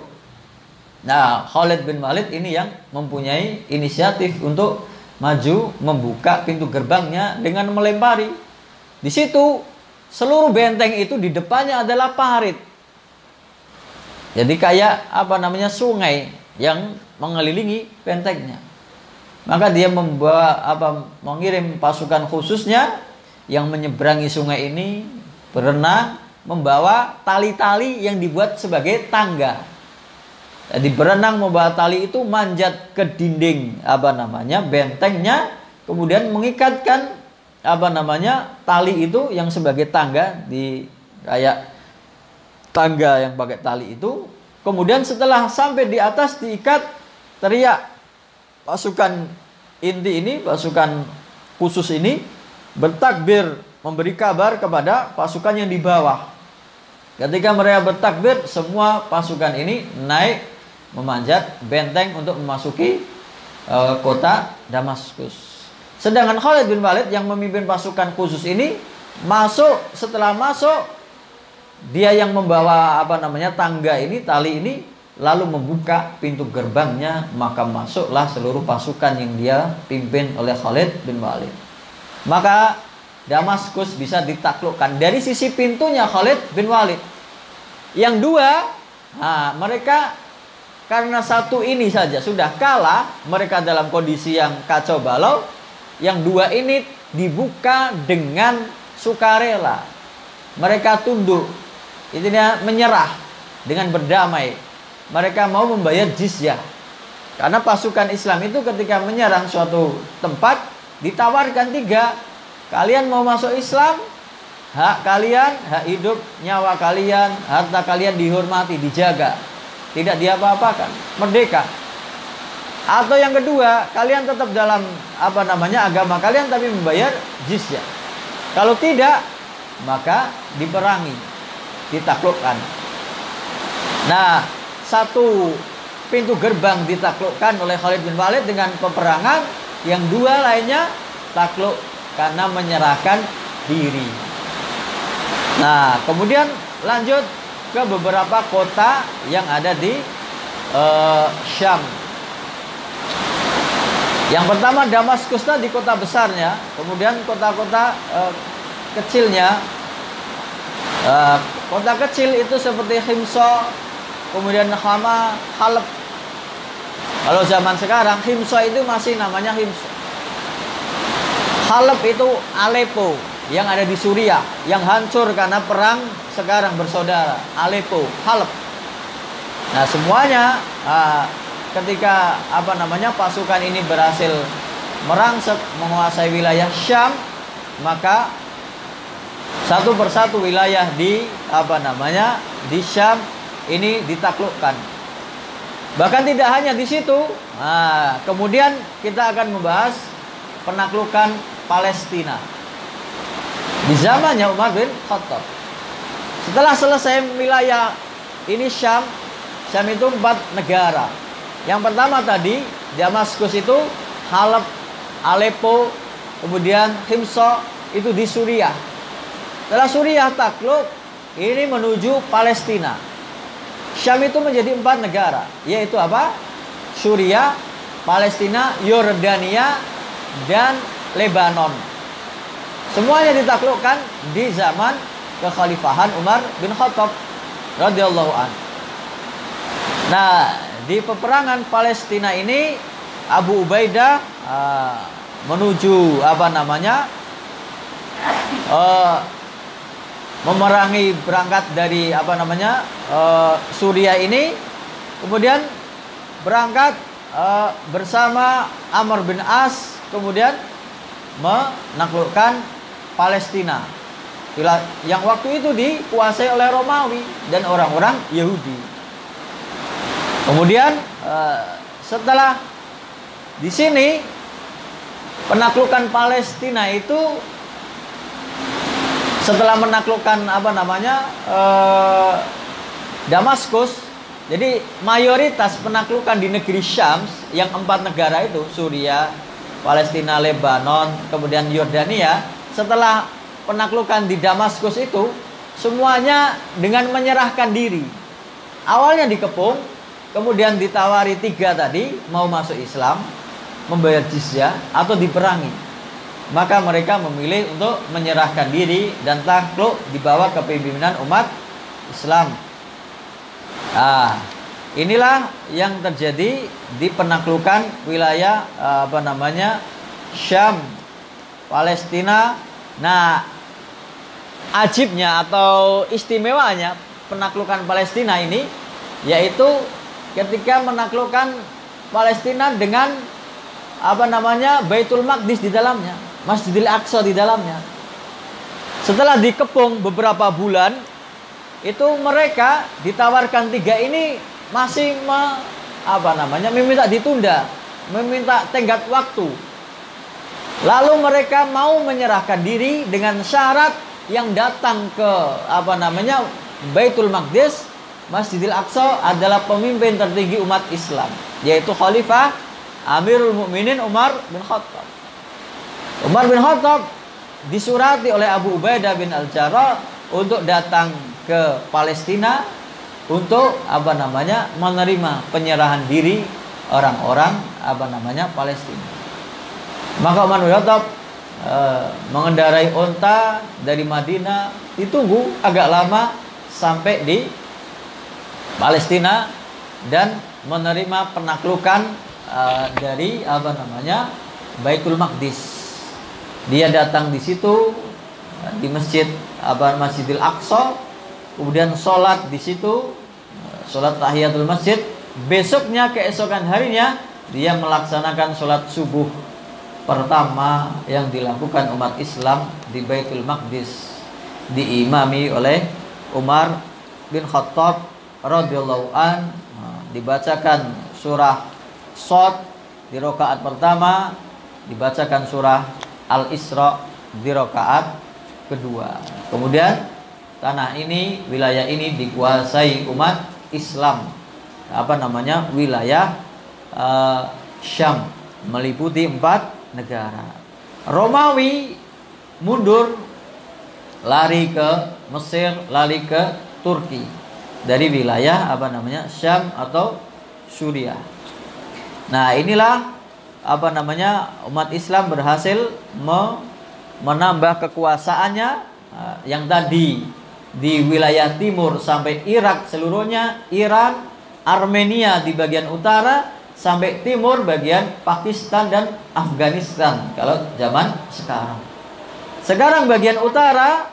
nah, Khalid bin Walid ini yang mempunyai inisiatif untuk maju membuka pintu gerbangnya dengan melempari. Di situ seluruh benteng itu di depannya adalah parit. Jadi kayak sungai yang mengelilingi bentengnya. Maka dia mengirim pasukan khususnya yang menyeberangi sungai ini, berenang, membawa tali-tali yang dibuat sebagai tangga. Jadi berenang membawa tali itu manjat ke dinding bentengnya, kemudian mengikatkan tali itu yang sebagai tangga, di kayak tangga yang pakai tali itu. Kemudian setelah sampai di atas diikat, teriak pasukan inti ini, pasukan khusus ini bertakbir, memberi kabar kepada pasukan yang di bawah. Ketika mereka bertakbir, semua pasukan ini naik memanjat benteng untuk memasuki kota Damaskus. Sedangkan Khalid bin Walid yang memimpin pasukan khusus ini masuk. Setelah masuk, dia yang membawa tangga ini, tali ini, lalu membuka pintu gerbangnya, maka masuklah seluruh pasukan yang dia pimpin oleh Khalid bin Walid. Maka Damaskus bisa ditaklukkan dari sisi pintunya Khalid bin Walid. Yang dua, mereka karena satu ini saja sudah kalah, mereka dalam kondisi yang kacau balau. Yang dua ini dibuka dengan sukarela. Mereka tunduk, intinya menyerah dengan berdamai. Mereka mau membayar jizyah. Karena pasukan Islam itu ketika menyerang suatu tempat ditawarkan 3. Kalian mau masuk Islam, hak kalian, hak hidup, nyawa kalian, harta kalian dihormati, dijaga, tidak diapa-apakan, merdeka. Atau yang kedua, kalian tetap dalam agama kalian tapi membayar jizyah. Kalau tidak, maka diperangi, ditaklukkan. Nah, satu pintu gerbang ditaklukkan oleh Khalid bin Walid dengan peperangan, yang dua lainnya takluk karena menyerahkan diri. Nah, kemudian lanjut ke beberapa kota yang ada di Syam. Yang pertama Damaskus di kota besarnya, kemudian kota-kota kecilnya. Kota kecil itu seperti Himso, kemudian Hama, Halab. Kalau zaman sekarang Himso itu masih namanya Himso. Halab itu Aleppo yang ada di Suriah, yang hancur karena perang sekarang bersaudara. Aleppo, Halab. Nah, semuanya ketika pasukan ini berhasil merangsek menguasai wilayah Syam, maka satu persatu wilayah di di Syam ini ditaklukkan. Bahkan tidak hanya di situ. Kemudian kita akan membahas penaklukan Palestina di zamannya Umar bin Khattab. Setelah selesai wilayah ini Syam itu 4 negara. Yang pertama tadi Damaskus itu, Halab, Aleppo, kemudian Himso itu di Suriah. Setelah Suriah takluk, ini menuju Palestina. Syam itu menjadi 4 negara, yaitu Suriah, Palestina, Yordania, dan Lebanon. Semuanya ditaklukkan di zaman kekhalifahan Umar bin Khattab radhiyallahu anhu. Nah, di peperangan Palestina ini Abu Ubaidah menuju memerangi, berangkat dari Suriah ini, kemudian berangkat bersama Amr bin As, kemudian menaklukkan Palestina yang waktu itu dikuasai oleh Romawi dan orang-orang Yahudi. Kemudian setelah di sini Penaklukan Palestina itu setelah menaklukkan Damaskus, jadi mayoritas penaklukan di negeri Syam yang 4 negara itu, Suriah, Palestina, Lebanon, kemudian Yordania, setelah penaklukan di Damaskus itu semuanya dengan menyerahkan diri. Awalnya dikepung, kemudian ditawari 3 tadi mau masuk Islam, membayar jizyah atau diperangi. Maka mereka memilih untuk menyerahkan diri dan takluk di bawah kepemimpinan umat Islam. Inilah yang terjadi di penaklukan wilayah Syam, Palestina. Nah, ajibnya atau istimewanya penaklukan Palestina ini yaitu ketika menaklukkan Palestina dengan Baitul Maqdis di dalamnya, Masjidil Aqsa di dalamnya. Setelah dikepung beberapa bulan, itu mereka ditawarkan 3 ini masih meminta ditunda, meminta tenggat waktu. Lalu mereka mau menyerahkan diri dengan syarat yang datang ke Baitul Maqdis, Masjidil Aqsa adalah pemimpin tertinggi umat Islam, yaitu Khalifah Amirul Mukminin Umar bin Khattab. Umar bin Khattab disurati oleh Abu Ubaidah bin Al-Jarrah untuk datang ke Palestina untuk menerima penyerahan diri orang-orang Palestina. Maka Umar bin Khattab mengendarai unta dari Madinah, ditunggu agak lama sampai di Palestina dan menerima penaklukan dari Baitul Maqdis. Dia datang di situ di Masjidil Aqsa, kemudian sholat di situ, sholat tahiyatul masjid. Besoknya, keesokan harinya, dia melaksanakan sholat subuh pertama yang dilakukan umat Islam di Baitul Maqdis, diimami oleh Umar bin Khattab radhiyallahu an. Dibacakan surah Shad di rakaat pertama, dibacakan surah Al-Isra di rakaat kedua. Kemudian tanah ini, wilayah ini dikuasai umat Islam, wilayah Syam, meliputi 4 negara. Romawi mundur, lari ke Mesir, lari ke Turki dari wilayah Syam atau Suriah. Nah, inilah umat Islam berhasil menambah kekuasaannya yang tadi di wilayah timur sampai Irak seluruhnya, Iran, Armenia di bagian utara, sampai timur bagian Pakistan dan Afghanistan kalau zaman sekarang. Sekarang bagian utara,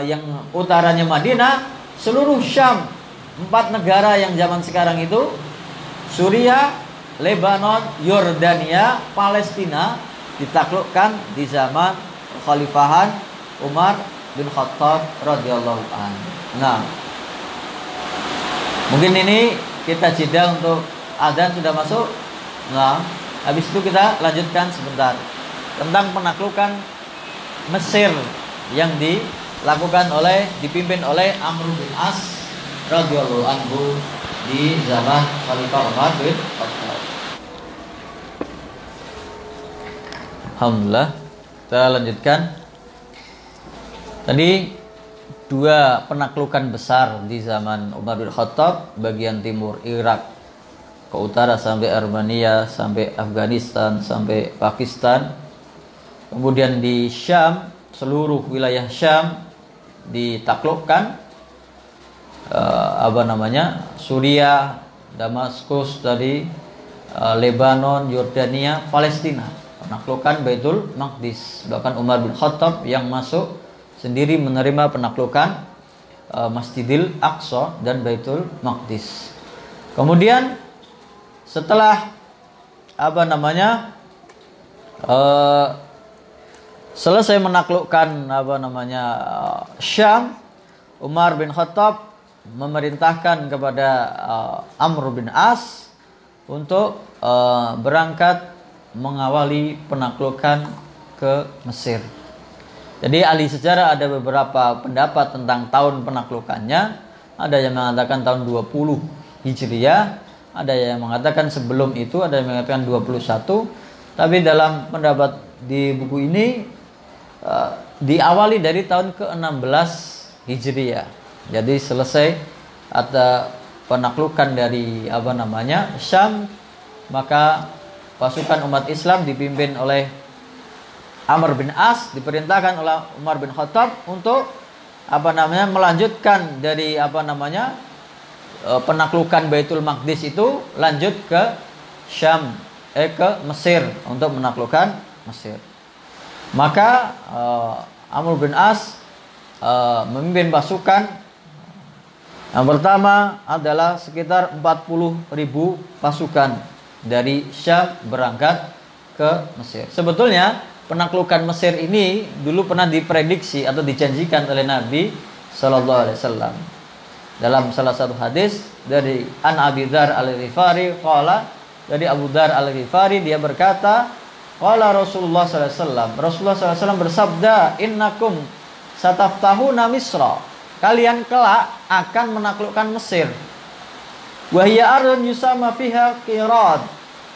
yang utaranya Madinah, seluruh Syam, 4 negara yang zaman sekarang itu, Suriah, Lebanon, Yordania, Palestina, ditaklukkan di zaman Khalifahan Umar bin Khattab radhiyallahu anhu. Nah, mungkin ini kita jeda untuk adzan sudah masuk. Nah, habis itu kita lanjutkan sebentar tentang penaklukan Mesir yang dipimpin oleh Amr bin As radhiyallahu anhu di zaman Khalifah Umar bin Khattab. Alhamdulillah, kita lanjutkan. Tadi 2 penaklukan besar di zaman Umar bin Khattab, bagian timur Irak, ke utara sampai Armenia, sampai Afghanistan, sampai Pakistan. Kemudian di Syam, seluruh wilayah Syam ditaklukkan, Suriah, Damaskus tadi, Lebanon, Yordania, Palestina. Penaklukan Baitul Maqdis. Bahkan Umar bin Khattab yang masuk sendiri menerima penaklukan Masjidil Aqsa dan Baitul Maqdis. Kemudian setelah selesai menaklukkan Syam, Umar bin Khattab memerintahkan kepada Amr bin As untuk berangkat mengawali penaklukan ke Mesir. Jadi ahli sejarah ada beberapa pendapat tentang tahun penaklukannya. Ada yang mengatakan tahun 20 Hijriah, ada yang mengatakan sebelum itu, ada yang mengatakan 21. Tapi dalam pendapat di buku ini diawali dari tahun ke-16 Hijriah. Jadi selesai ada penaklukan dari Syam, maka pasukan umat Islam dipimpin oleh Amr bin As diperintahkan oleh Umar bin Khattab untuk melanjutkan dari penaklukan Baitul Maqdis itu lanjut ke Syam, ke Mesir untuk menaklukkan Mesir. Maka Amr bin As memimpin pasukan. Yang pertama adalah sekitar 40.000 pasukan dari Syam berangkat ke Mesir. Sebetulnya penaklukan Mesir ini dulu pernah diprediksi atau dijanjikan oleh Nabi Sallallahu Alaihi Wasallam. Dalam salah satu hadis dari An Abi Dzar Al-Ghifari qala, dari Abu Dzar Al-Ghifari dia berkata, qala Rasulullah sallallahu alaihi wasallam, Rasulullah sallallahu alaihi wasallam bersabda, innakum sataftahuna Misra, kalian kelak akan menaklukkan Mesir. Wa hiya ardun yusama fiha Qirad,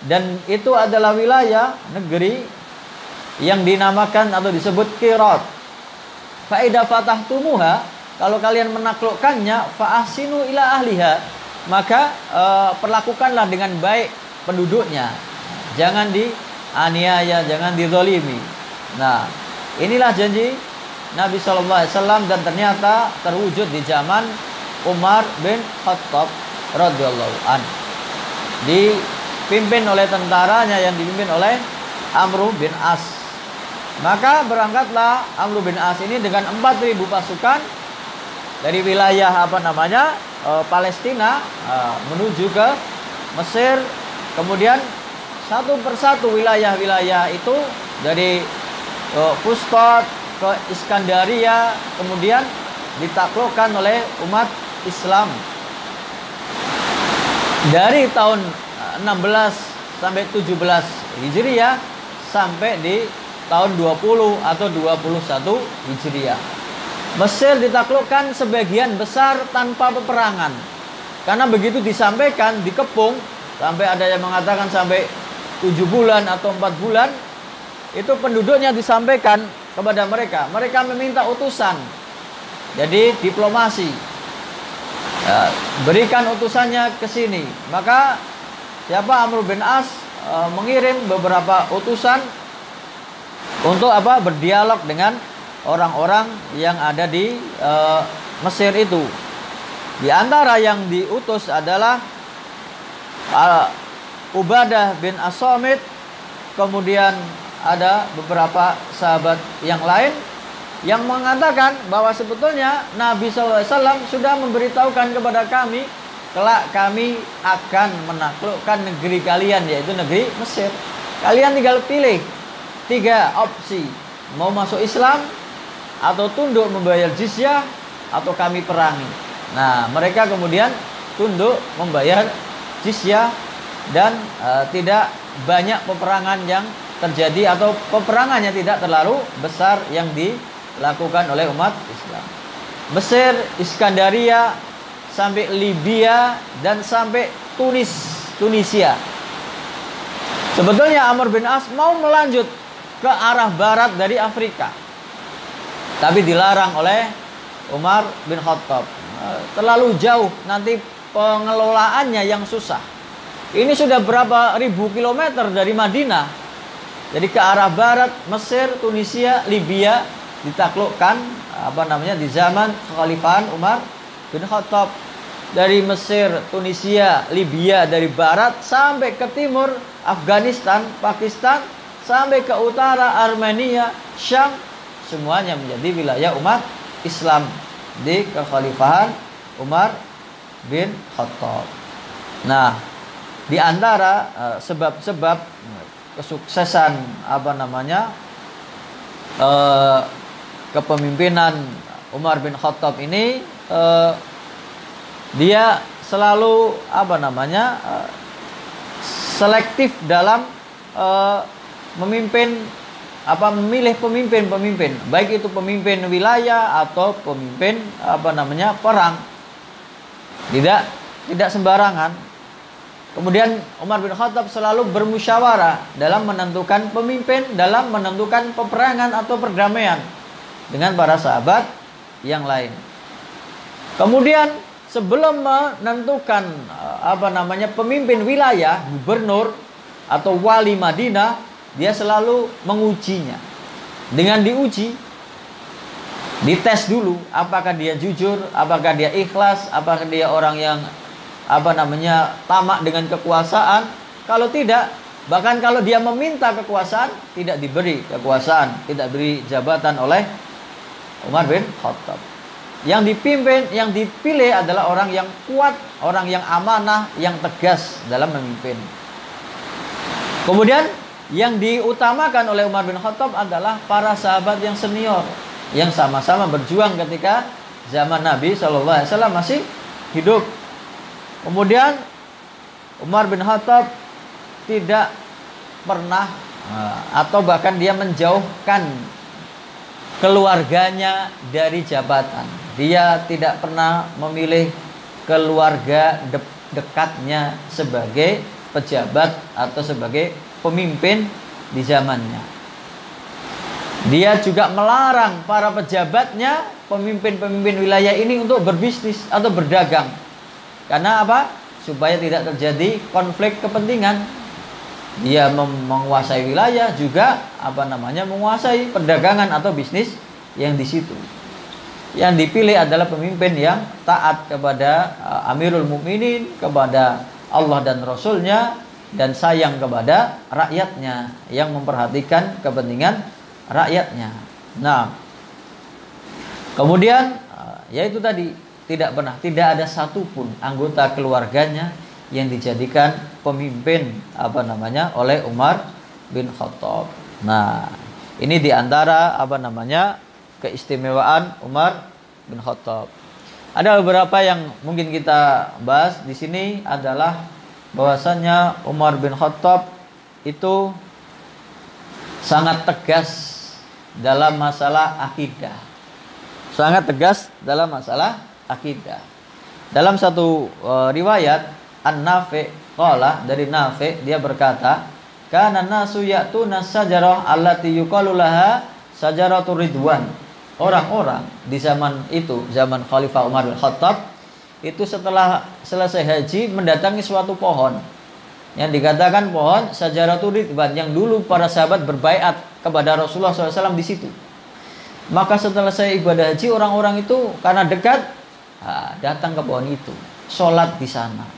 dan itu adalah wilayah negeri yang dinamakan atau disebut Qirad. Fa idza fatahtumuha, kalau kalian menaklukkannya, fa ahsinu ila ahliha, maka perlakukanlah dengan baik penduduknya. Jangan dianiaya, jangan dizalimi. Nah, inilah janji Nabi sallallahu alaihi wasallam, dan ternyata terwujud di zaman Umar bin Khattab radhiyallahu anhu. Dipimpin oleh tentaranya yang dipimpin oleh Amr bin As. Maka berangkatlah Amr bin As ini dengan 4.000 pasukan dari wilayah Palestina menuju ke Mesir. Kemudian satu persatu wilayah-wilayah itu dari Fustat ke Iskandaria kemudian ditaklukkan oleh umat Islam. Dari tahun 16 sampai 17 Hijriah sampai di tahun 20 atau 21 Hijriah. Mesir ditaklukkan sebagian besar tanpa peperangan. Karena begitu disampaikan, dikepung, sampai ada yang mengatakan sampai 7 bulan atau 4 bulan, itu penduduknya disampaikan kepada mereka. Mereka meminta utusan. Jadi diplomasi. Ya, berikan utusannya ke sini. Maka siapa Amr bin As mengirim beberapa utusan untuk berdialog dengan orang-orang yang ada di Mesir itu. Di antara yang diutus adalah Ubadah bin As-Samit, kemudian ada beberapa sahabat yang lain yang mengatakan bahwa sebetulnya Nabi SAW sudah memberitahukan kepada kami, kelak kami akan menaklukkan negeri kalian, yaitu negeri Mesir. Kalian tinggal pilih 3 opsi, mau masuk Islam, atau tunduk membayar jizyah, atau kami perangi. Nah, mereka kemudian tunduk membayar jizyah, dan tidak banyak peperangan yang terjadi, atau peperangannya tidak terlalu besar yang dilakukan oleh umat Islam. Mesir, Iskandaria, sampai Libya, dan sampai Tunisia. Sebetulnya Amr bin As mau melanjut ke arah barat dari Afrika, tapi dilarang oleh Umar bin Khattab. Terlalu jauh, nanti pengelolaannya yang susah. Ini sudah berapa ribu kilometer dari Madinah. Jadi ke arah barat, Mesir, Tunisia, Libya ditaklukkan di zaman kekhalifahan Umar bin Khattab. Dari Mesir, Tunisia, Libya dari barat sampai ke timur Afghanistan, Pakistan, sampai ke utara Armenia, Syam, semuanya menjadi wilayah umat Islam di kekhalifahan Umar bin Khattab. Nah, di antara sebab-sebab kesuksesan kepemimpinan Umar bin Khattab ini, dia selalu selektif dalam memimpin memilih pemimpin, baik itu pemimpin wilayah atau pemimpin perang. Tidak sembarangan. Kemudian Umar bin Khattab selalu bermusyawarah dalam menentukan pemimpin, dalam menentukan peperangan atau perdamaian dengan para sahabat yang lain. Kemudian sebelum menentukan pemimpin wilayah, gubernur atau wali Madinah, dia selalu mengujinya. Dengan diuji, dites dulu apakah dia jujur, apakah dia ikhlas, apakah dia orang yang tamak dengan kekuasaan. Kalau tidak, bahkan kalau dia meminta kekuasaan, tidak diberi kekuasaan, tidak beri jabatan oleh Umar bin Khattab. Yang dipimpin, yang dipilih adalah orang yang kuat, orang yang amanah, yang tegas dalam memimpin. Kemudian yang diutamakan oleh Umar bin Khattab adalah para sahabat yang senior, yang sama-sama berjuang ketika zaman Nabi SAW masih hidup. Kemudian Umar bin Khattab tidak pernah atau bahkan dia menjauhkan keluarganya dari jabatan. Dia tidak pernah memilih keluarga dekatnya sebagai pejabat atau sebagai pemimpin di zamannya. Dia juga melarang para pejabatnya, pemimpin-pemimpin wilayah ini untuk berbisnis atau berdagang. Karena apa? Supaya tidak terjadi konflik kepentingan. Dia menguasai wilayah juga menguasai perdagangan atau bisnis yang di situ. Yang dipilih adalah pemimpin yang taat kepada Amirul Mukminin, kepada Allah dan Rasulnya, dan sayang kepada rakyatnya, yang memperhatikan kepentingan rakyatnya. Nah, kemudian yaitu tadi, tidak ada satupun anggota keluarganya yang dijadikan pemimpin oleh Umar bin Khattab. Nah, ini diantara keistimewaan Umar bin Khattab. Ada beberapa yang mungkin kita bahas di sini adalah bahwasannya Umar bin Khattab itu sangat tegas dalam masalah akidah. Sangat tegas dalam masalah akidah. Dalam satu riwayat An-Nafi' qala, dari Nafi' dia berkata, kana nasu ya'tuna sajarah allati yuqalu laha sajaratur ridwan. Orang-orang di zaman itu, zaman Khalifah Umar bin Khattab, itu setelah selesai haji mendatangi suatu pohon yang dikatakan pohon sajaratur ridwan, yang dulu para sahabat berbaiat kepada Rasulullah SAW di situ. Maka setelah saya ibadah haji, orang-orang itu karena dekat, datang ke pohon itu, sholat di sana.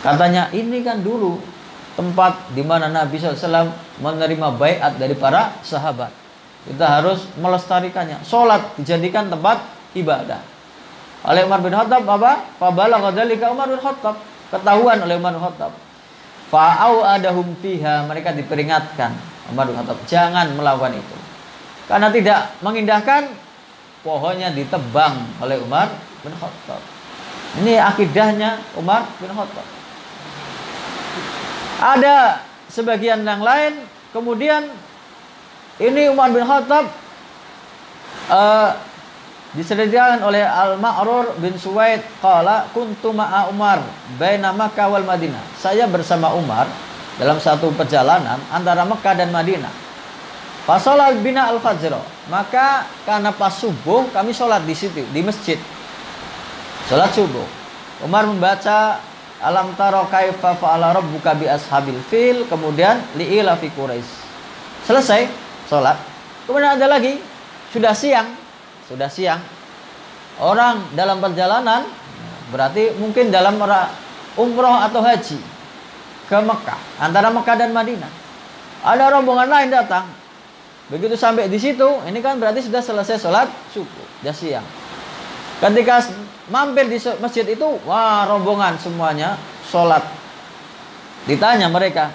Katanya ini kan dulu tempat di mana Nabi SAW menerima baiat dari para sahabat. Kita harus melestarikannya. Sholat dijadikan tempat ibadah. Oleh Umar bin Khattab Fabalagha dzalika Umar bin Khattab, ketahuan oleh Umar bin Khattab. Fa'au'adahum fiha, mereka diperingatkan Umar bin Khattab, jangan melakukan itu. Karena tidak mengindahkan, pohonnya ditebang oleh Umar bin Khattab. Ini akidahnya Umar bin Khattab. Ada sebagian yang lain, kemudian ini Umar bin Khattab diceritakan oleh Al-Ma'rur bin Suwaid qala kuntu ma'a Umar baina Makkah wal Madinah. Saya bersama Umar dalam satu perjalanan antara Mekah dan Madinah. Fa shalat bina al-fajr. Maka karena pas subuh kami sholat di situ, di masjid. Sholat subuh. Umar membaca alam tara kaifa fa'ala rabbuka bi ashabil fil, kemudian li'ila fi Quraisy. Selesai sholat. Kemudian ada lagi, sudah siang. Orang dalam perjalanan, berarti mungkin dalam umroh atau haji ke Mekah, antara Mekah dan Madinah. Ada rombongan lain datang. Begitu sampai di situ, ini kan berarti sudah selesai sholat subuh, sudah siang. Ketika mampir di masjid itu, wah, rombongan semuanya sholat. Ditanya mereka,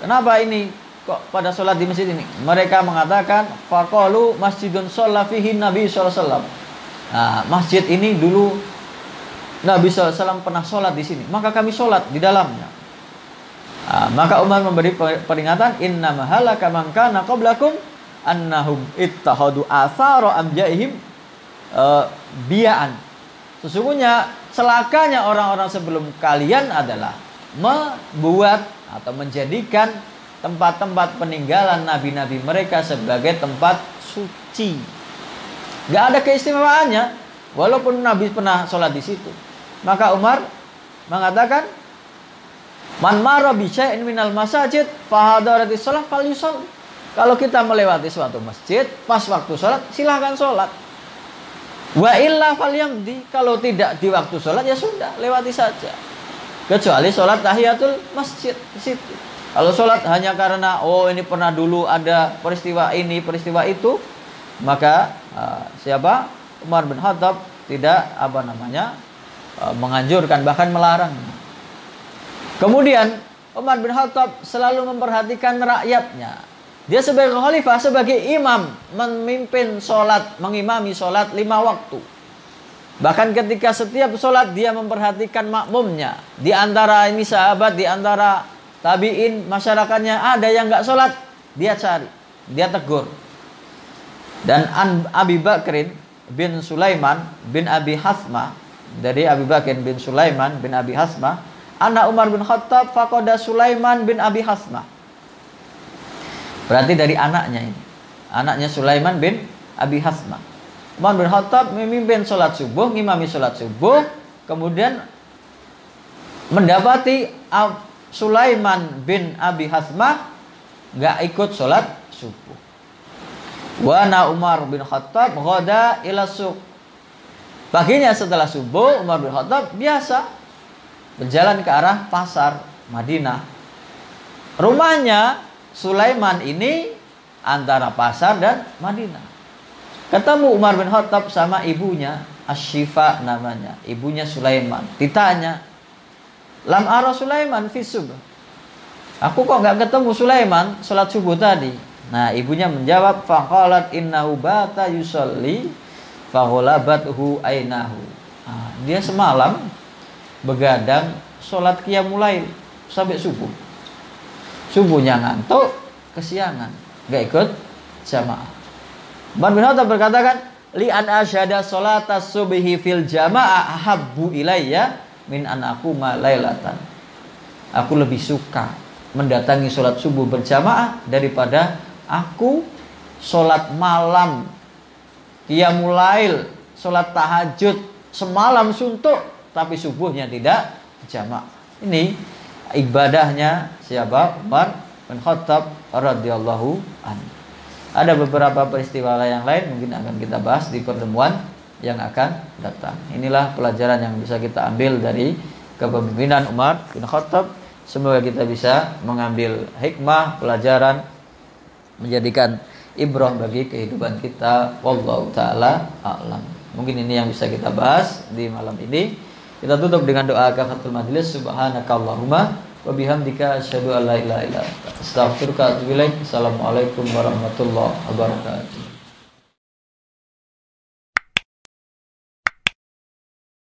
kenapa ini kok pada sholat di masjid ini? Mereka mengatakan, faqalu masjidun shalla fihi Nabi sallallahu alaihi wasallam. Nah, masjid ini dulu Nabi sallallahu alaihi wasallam pernah sholat di sini, maka kami sholat di dalamnya. Nah, Maka Umar memberi peringatan, inna mahalaka man kana qablakum annahum ittahadu athara amjaihim bia'an. Sesungguhnya celakanya orang-orang sebelum kalian adalah membuat atau menjadikan tempat-tempat peninggalan nabi-nabi mereka sebagai tempat suci. Gak ada keistimewaannya, walaupun Nabi pernah sholat di situ. Maka Umar mengatakan, man marra bi syai'in minal masajid fa hadaratis shalah falyusalli. Kalau kita melewati suatu masjid pas waktu sholat, silahkan sholat. Wa illa falyamdi. Kalau tidak di waktu sholat, ya sudah, lewati saja. Kecuali sholat tahiyatul masjid di situ. Kalau sholat hanya karena ini pernah dulu ada peristiwa ini, peristiwa itu, maka siapa? Umar bin Khattab tidak menganjurkan, bahkan melarang. Kemudian Umar bin Khattab selalu memperhatikan rakyatnya. Dia sebagai khalifah, sebagai imam, memimpin sholat, mengimami sholat 5 waktu. Bahkan ketika setiap sholat dia memperhatikan makmumnya. Di antara ini sahabat, di antara tabi'in, masyarakatnya ada yang nggak sholat, dia cari, dia tegur. Dan Abi Bakrin bin Sulaiman bin Abi Hasmah, dari Abi Bakrin bin Sulaiman bin Abi Hasmah, anak Umar bin Khattab faqada Sulaiman bin Abi Hasmah. Berarti dari anaknya ini. Anaknya Sulaiman bin Abi Hasmah. Umar bin Khattab memimpin sholat subuh, ngimami sholat subuh, kemudian mendapati Sulaiman bin Abi Hasmah nggak ikut sholat subuh. Wana Umar bin Khattab ghada ila suq. Paginya setelah subuh, Umar bin Khattab biasa berjalan ke arah pasar Madinah. Rumahnya Sulaiman ini antara pasar dan Madinah. Ketemu Umar bin Khattab sama ibunya, Asy-Syifa namanya, ibunya Sulaiman. Ditanya, lam ara Sulaiman fi subuh. Aku kok nggak ketemu Sulaiman sholat subuh tadi. Nah, ibunya menjawab, faqalat innahu bata yusalli faghalabathu ainahu. Nah, dia semalam begadang sholat qiyamul lail sampai subuh. Subuhnya ngantuk, kesiangan, nggak ikut jamaah. Umar bin Khattab berkatakan, li an asyhada sholatas subhi fil jamaah ahabbu ilayya min an aquma lailatan. Aku lebih suka mendatangi sholat subuh berjamaah daripada aku sholat malam, qiyamul lail, sholat tahajud semalam suntuk tapi subuhnya tidak jamaah. Ini ibadahnya siapa? Umar bin Khattab radhiyallahu anhu. Ada beberapa peristiwa yang lain mungkin akan kita bahas di pertemuan yang akan datang. Inilah pelajaran yang bisa kita ambil dari kepemimpinan Umar bin Khattab. Semoga kita bisa mengambil hikmah, pelajaran, menjadikan ibrah bagi kehidupan kita. Wallahu ta'ala a'lam. Mungkin ini yang bisa kita bahas di malam ini. Kita tutup dengan doa kafatul majlis. Subhanakallahumma wa bihamdika asyhadu an la ilaha illa anta astaghfiruka wa atubu ilaik. Assalamualaikum warahmatullahi wabarakatuh.